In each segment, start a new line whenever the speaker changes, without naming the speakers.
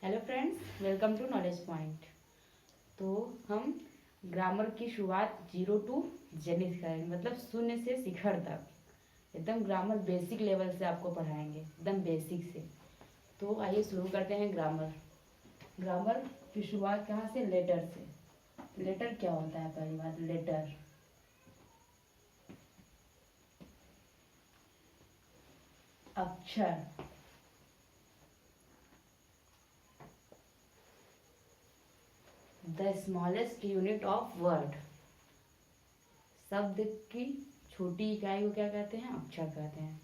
Hello friends, welcome to knowledge point. तो हम grammar की शुरुआत जीरो टू जेनिथ करेंगे, मतलब शून्य से शिखर तक। एकदम ग्रामर बेसिक लेवल से आपको पढ़ाएंगे, एकदम बेसिक से। तो आइए शुरू करते हैं ग्रामर। ग्रामर की शुरुआत कहाँ से? लेटर से। लेटर क्या होता है? पहली बात, लेटर अक्षर। The smallest unit of word. शब्द की छोटी इकाई को क्या कहते हैं? अक्षर कहते हैं।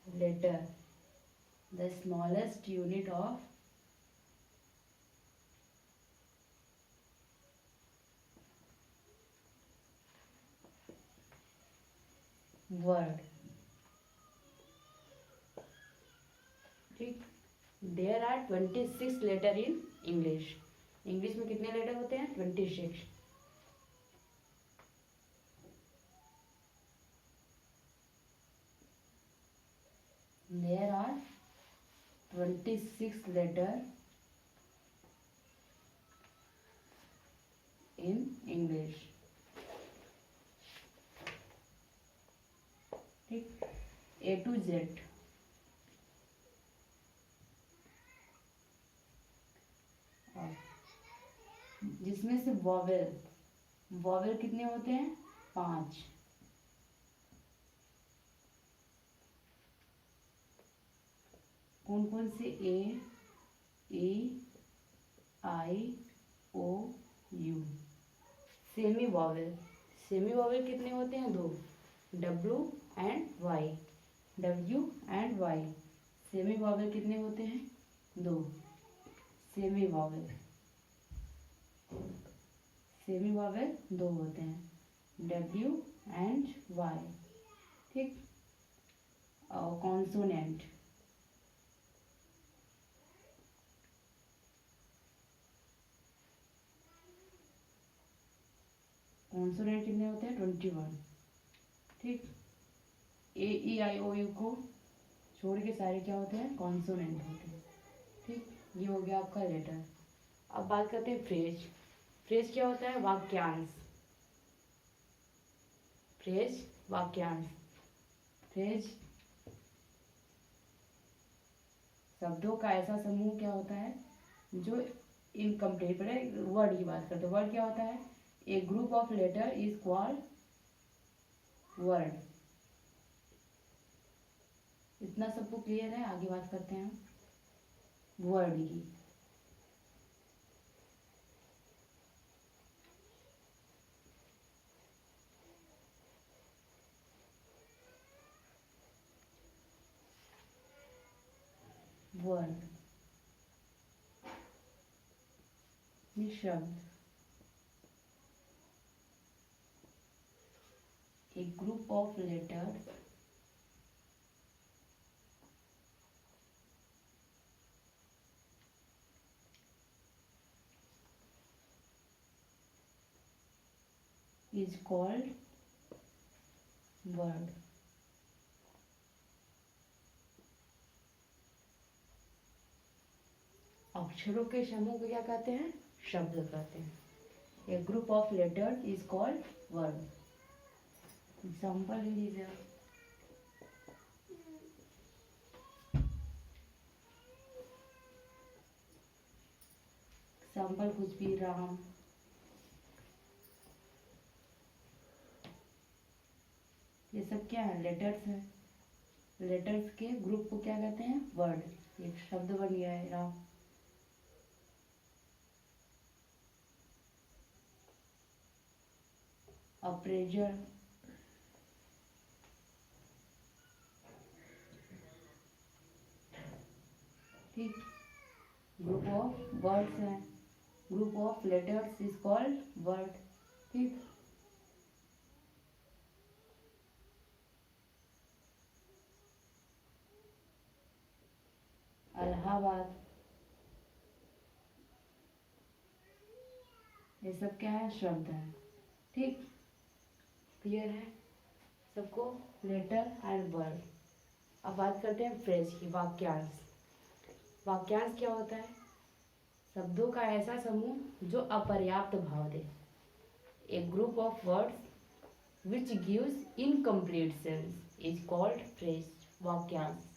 Letter, the smallest unit of word. ठीक। There are 26 letter in English. English में कितने लेटर होते हैं? 26। There are 26 letter in English. ठीक। A to Z. जिसमें से वॉवेल, वॉवेल कितने होते हैं? 5। कौन कौन से? A I O U. Semi vowel, semi vowel कितने होते हैं? 2। W and Y, W and Y. Semi vowel कितने होते हैं? 2। सेमी वॉवेल, सेमी वॉवेल 2 होते हैं, डब्ल्यू एंड वाई। ठीक। और कॉन्सोनेंट, कॉन्सोनेंट कितने होते हैं? 21। ठीक। ए ई आई ओ यू को छोड़ के सारे क्या होते हैं? कॉन्सोनेंट होते हैं। ठीक। ये हो गया आपका लेटर। अब बात करते हैं फ्रेज। फ्रेज क्या होता है? वाक्यांश। फ्रेज वाक्यांश। फ्रेज शब्दों का ऐसा समूह क्या होता है जो इनकम्प्लीट। पहले वर्ड की बात करते हैं। वर्ड क्या होता है? A group of letter is called word. इतना सबको क्लियर है? आगे बात करते हैं वर्ड की। वर्ड शब्द। A group of letter is called word. अक्षरों के समूह को क्या कहते हैं? शब्द कहते हैं। A group of letter is called word. Example ले लीजिए। एग्जाम्पल कुछ भी, राम। ये सब क्या है? लेटर्स है। लेटर्स के ग्रुप को क्या कहते हैं? वर्ड। एक शब्द बन गया है राम। अप्रेजर, ठीक। ग्रुप ऑफ वर्ड्स है। Group of letters is called word. ठीक। अलाहाबाद, ये सब क्या है? शब्द है। ठीक। क्लियर है सबको? Letter and word. अब बात करते हैं फ्रेज की, वाक्यांश। वाक्यांश क्या होता है? शब्दों का ऐसा समूह जो अपर्याप्त भाव दे। A group of words which gives incomplete sense is called phrase. वाक्यांश।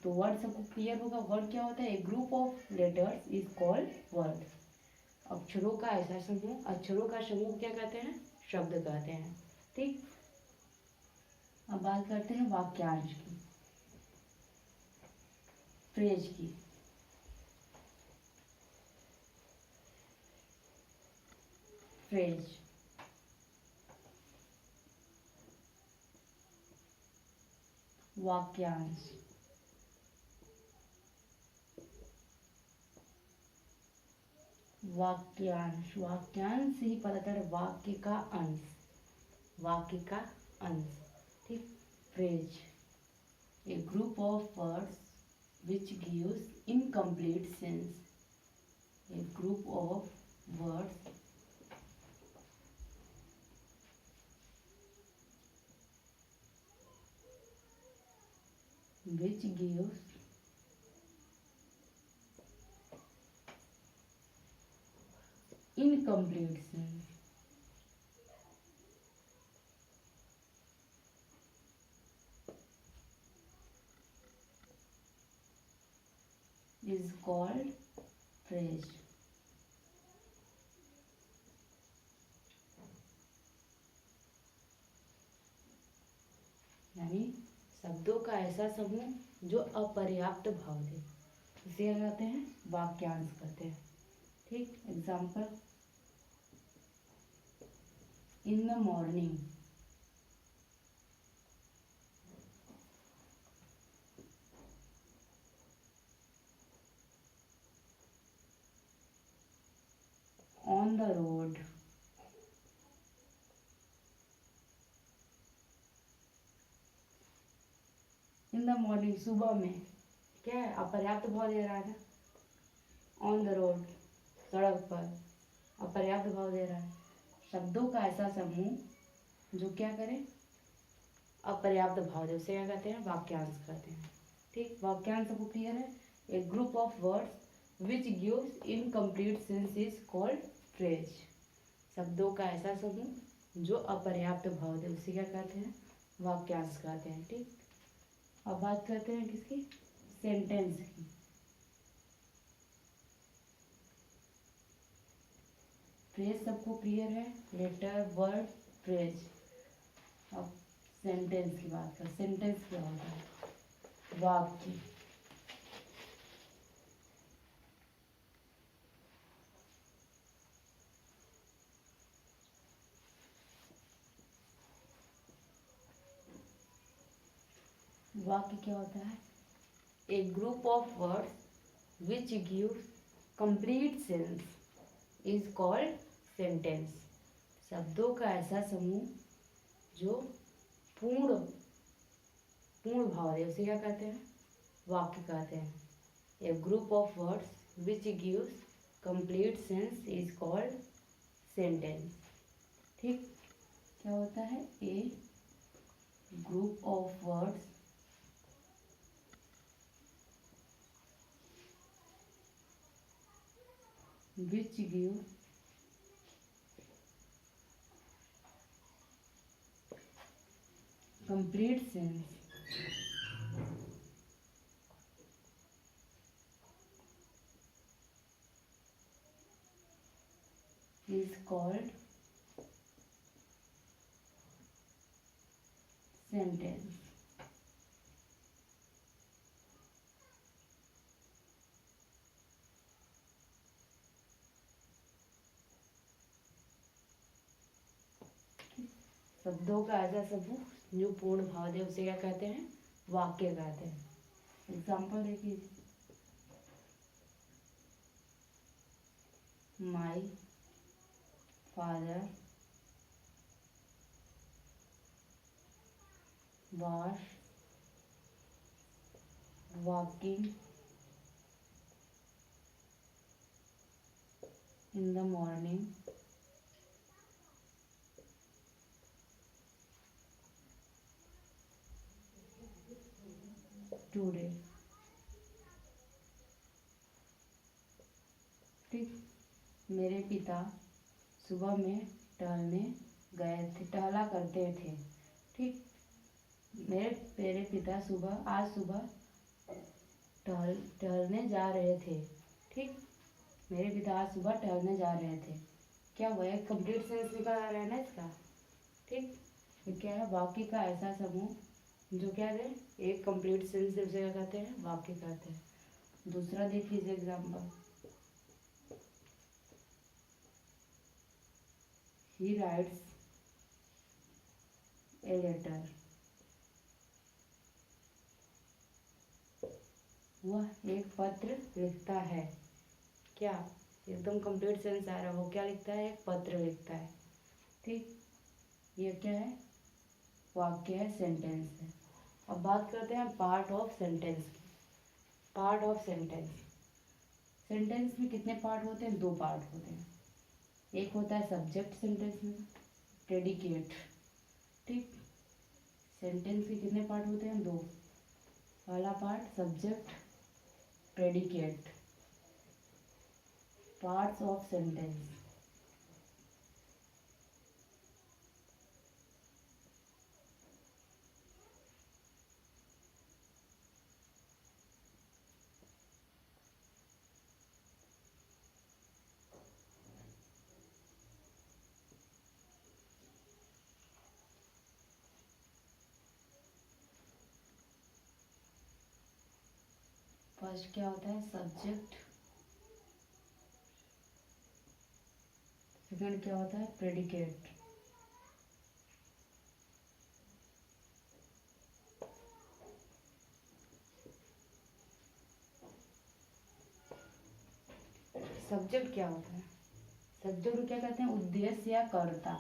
तो वर्ड सबको क्लियर होगा। वर्ड क्या होता है? A group of letters is called word. अक्षरों का ऐसा समूह, अक्षरों का समूह क्या कहते हैं? शब्द कहते हैं। ठीक। अब बात करते हैं वाक्यांश की, फ्रेज की। फ्रेज वाक्यांश। वाक्यांश, वाक्यांश से ही पता चले वाक्य का अंश, वाक्य का अंश। ठीक। Phrase A group of words which gives incomplete sense. A group of words which gives incomplete sense is called phrase। यानी शब्दों का ऐसा समूह जो अपर्याप्त भाव दे, इसे क्या कहते हैं? वाक्यांश कहते हैं। ठीक। Example, in the morning, on the road, in the morning सुबह में, क्या है? अपर्याप्त भाव दे रहा है ना। ऑन द रोड सड़क पर, अपर्याप्त भाव दे रहा है। शब्दों का ऐसा समूह जो क्या करे? अपर्याप्त भाव दे, उसे क्या कहते हैं? वाक्यांश कहते हैं। ठीक। वाक्यांश सबको क्लियर है? A group of words which gives incomplete sense is called phrase. शब्दों का ऐसा समूह जो अपर्याप्त भाव दे, उसे क्या कहते हैं? वाक्यांश कहते हैं। ठीक। अब बात करते हैं किसकी? सेंटेंस की। फ्रेज सबको क्लियर है? Letter, word, phrase. अब सेंटेंस की बात कर। सेंटेंस क्या होता है? वाक्य। वाक्य क्या होता है? A group of words which gives complete sense is called sentence. शब्दों का ऐसा समूह जो पूर्ण पूर्ण भाव दे, उसे क्या कहते हैं? वाक्य कहते हैं। A group of words which gives complete sense is called sentence. ठीक। क्या होता है? A group of words which give complete sense is called sentence। शब्दों का ऐसा समूह जो पूर्ण भाव दे, उसे क्या कहते हैं? वाक्य कहते हैं। एग्जाम्पल देखिए, my father was walking in the morning today। मेरे पिता सुबह में टहलने गए थे, टहला करते थे। ठीक, मेरे मेरे पिता आज सुबह टहलने जा रहे थे। ठीक, मेरे पिता आज सुबह टहलने जा रहे थे। क्या हुआ, एक कंप्लीट सेंस निकल आ रहा है ना इसका। ठीक, ये क्या है, वाक्य का ऐसा समूह जो क्या है, एक कंप्लीट सेंस उसे क्या कहते हैं, वाक्य कहते हैं। दूसरा देख लीजिए example, he writes a letter, वह एक पत्र लिखता है। क्या, एकदम कंप्लीट सेंस आ रहा है, वो क्या लिखता है, एक पत्र लिखता है। ठीक, ये क्या है, वाक्य है, सेंटेंस है। अब बात करते हैं पार्ट ऑफ सेंटेंस की। पार्ट ऑफ सेंटेंस, सेंटेंस में कितने पार्ट होते हैं, दो पार्ट होते हैं। एक होता है सब्जेक्ट सेंटेंस में, प्रेडिकेट। ठीक, सेंटेंस के कितने पार्ट होते हैं, दो। पहला part subject, predicate. Parts of sentence, first क्या होता है, सब्जेक्ट। सेकंड क्या होता है, प्रेडिकेट। सब्जेक्ट क्या होता है, सब्जेक्ट को क्या कहते हैं, उद्देश्य या कर्ता।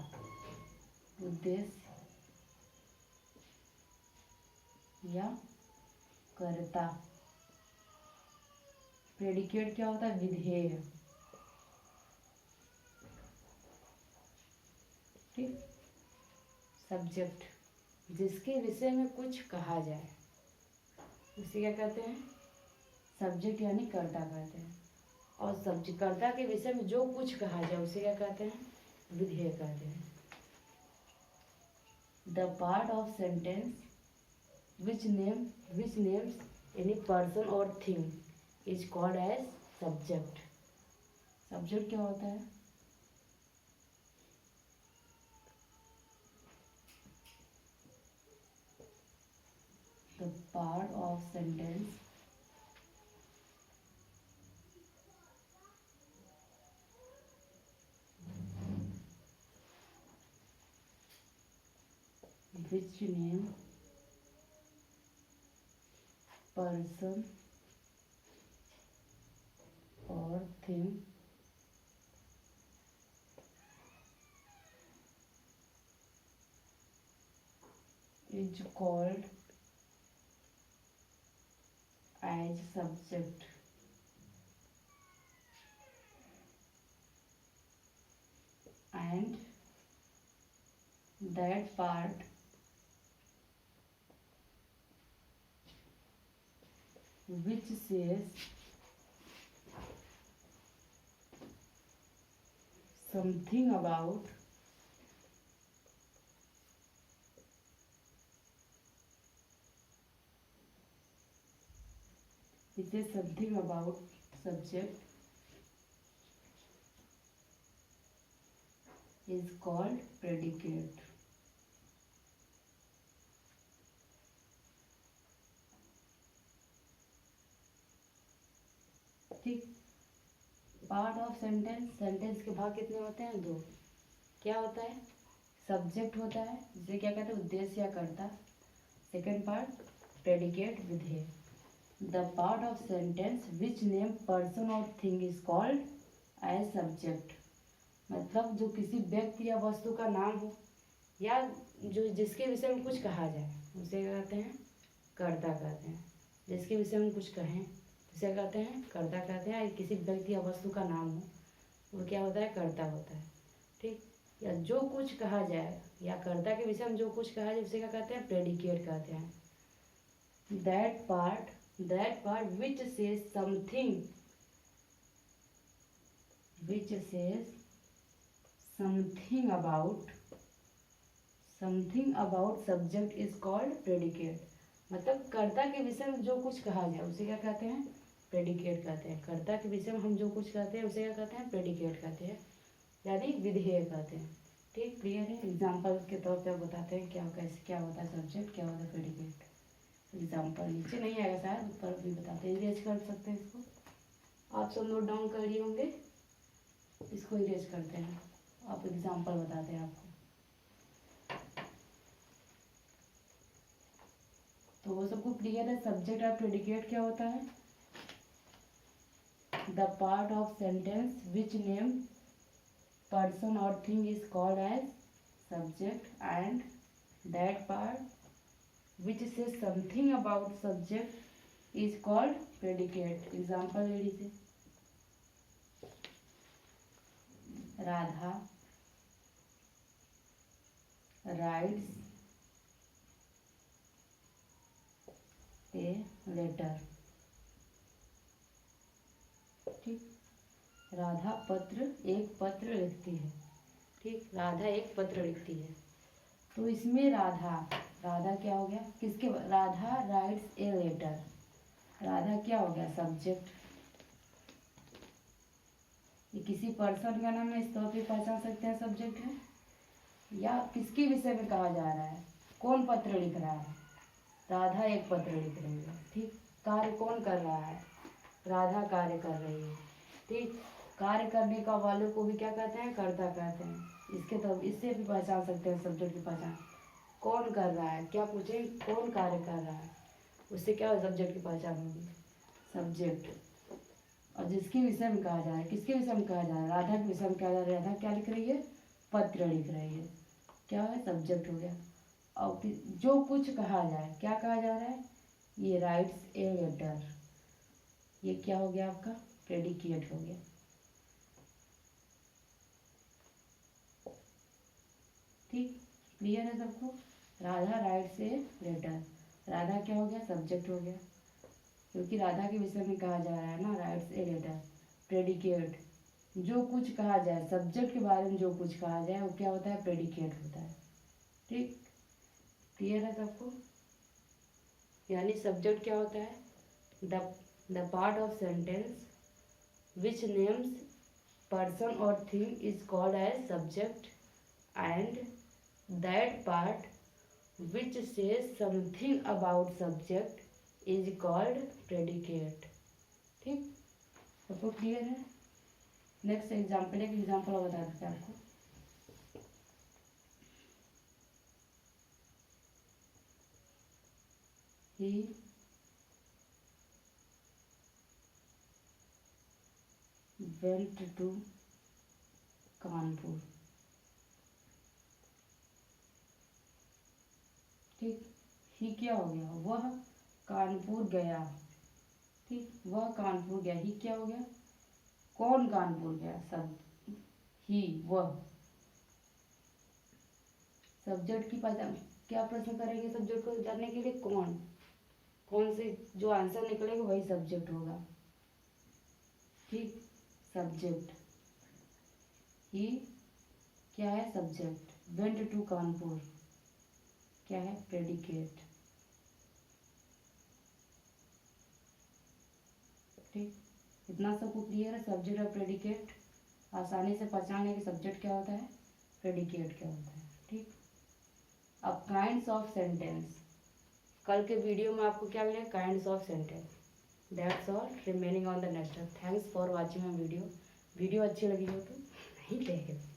उद्देश्य या कर्ता। प्रेडिकेट क्या होता है, विधेय। ठीक, सब्जेक्ट जिसके विषय में कुछ कहा जाए उसे क्या कहते हैं, सब्जेक्ट यानी कर्ता कहते हैं। और सब्जेक्ट कर्ता के विषय में जो कुछ कहा जाए उसे क्या कहते हैं, विधेय कहते हैं। The part of sentence which names any person or thing is called as subject. subject क्या होता है, the part of sentence which name person or thing is called as subject. And that part which says something about subject is called predicate. ठीक, part of sentence, sentence के भाग कितने होते हैं, दो। क्या होता है, सब्जेक्ट होता है जिसे क्या कहते हैं, उद्देश्य या कर्ता। सेकंड पार्ट प्रेडिकेट, विधेय। The part of sentence which name person और thing is called as subject. मतलब जो किसी व्यक्ति या वस्तु का नाम हो या जो जिसके विषय में कुछ कहा जाए उसे क्या कहते हैं, कर्ता कहते हैं। जिसके विषय में कुछ कहें उसे कहते हैं, कर्ता कहते हैं। किसी व्यक्ति या वस्तु का नाम हो वो क्या होता है, कर्ता होता है। ठीक, या जो कुछ कहा जाए या कर्ता के विषय में जो कुछ कहा जाए उसे क्या कहते हैं, प्रेडिकेट कहते हैं। That part which says something which says something about subject is called predicate। मतलब कर्ता के विषय में जो कुछ कहा जाए उसे क्या कहते हैं, प्रेडिकेट कहते हैं। कर्ता के विषय में हम जो कुछ कहते हैं उसे क्या कहते हैं, प्रेडिकेट कहते हैं, यानी विधेय कहते हैं। ठीक, क्लियर है। एग्जाम्पल के तौर पे बताते हैं क्या कैसे क्या होता है सब्जेक्ट, क्या होता है प्रेडिकेट। एग्जाम्पल नीचे नहीं आएगा शायद, ऊपर भी बताते हैं, इरेज कर सकते हैं इसको। आप सब नोट डाउन कर लिए होंगे, इसको इरेज करते हैं। आप एग्जाम्पल बताते हैं आपको, तो वो सबको क्लियर है। सब्जेक्ट और प्रेडिकेट क्या होता है, the part of sentence which name person or thing is called as subject, and that part which says something about subject is called predicate। example ले लीजिए, राधा writes a letter। ठीक, राधा एक पत्र लिखती है। ठीक, राधा एक पत्र लिखती है, तो इसमें राधा क्या हो गया, किसके, Radha writes a letter, Radha क्या हो गया, सब्जेक्ट। ये किसी पर्सन का नाम है, इस तौर पे पहचान सकते हैं सब्जेक्ट है। या किसके विषय में कहा जा रहा है, कौन पत्र लिख रहा है, राधा एक पत्र लिख रही है। ठीक, कार्य कौन कर रहा है, राधा कार्य कर रही है। ठीक, कार्य करने का वालों को भी क्या कहते हैं, कर्ता कहते हैं। इसके तो इससे भी पहचान सकते हैं सब्जेक्ट की पहचान, कौन कर रहा है, क्या पूछे, कौन कार्य कर रहा है, उससे क्या सब्जेक्ट की पहचान होगी, सब्जेक्ट। और जिसके विषय में कहा जा रहा है, किसके विषय में कहा जा रहा है, राधा के विषय में कहा जा रहा है, राधा क्या लिख रही है, पत्र लिख रही है, क्या है, सब्जेक्ट हो गया। और जो कुछ कहा जाए, क्या कहा जा रहा है, ये राइट्स ए लेटर, ये क्या हो गया आपका, प्रेडिकेट हो गया। ठीक, क्लियर है सबको। Radha writes a letter, Radha क्या हो गया, सब्जेक्ट हो गया, क्योंकि राधा के विषय में कहा जा रहा है ना, राइट्स ए लेटर। प्रेडिकेट, जो कुछ कहा जाए, सब्जेक्ट के बारे में जो कुछ कहा जाए वो क्या होता है, प्रेडिकेट होता है। ठीक, क्लियर है सबको। यानी सब्जेक्ट क्या होता है, the part of sentence which names person और thing is called as subject, and that part which says something about subject is called predicate। ठीक, सबको क्लियर है। नेक्स्ट एग्जाम्पल, एक एग्जाम्पल और बता देते हैं आपको। He went to Kanpur. ठीक, ही क्या हो गया, वह कानपुर गया। ठीक, वह कानपुर गया, ही क्या हो गया, कौन कानपुर गया, सब ही, वह। सब्जेक्ट की पहचान, क्या प्रश्न करेंगे सब्जेक्ट को जानने के लिए, कौन से जो आंसर निकलेगा वही सब्जेक्ट होगा। ठीक, सब्जेक्ट, ही क्या है, सब्जेक्ट। वेंट टू कानपुर क्या है, प्रेडिकेट। ठीक, इतना सबको क्लियर है, सब्जेक्ट और प्रेडिकेट आसानी से पहचान लेंगे, सब्जेक्ट क्या होता है, प्रेडिकेट क्या होता है। ठीक, अब काइंड्स ऑफ सेंटेंस, कल के वीडियो में आपको क्या मिलेगा, kinds of sentence. That's all, remaining on the next. Thanks for watching my video. Video अच्छी लगी हो तो नहीं देखें।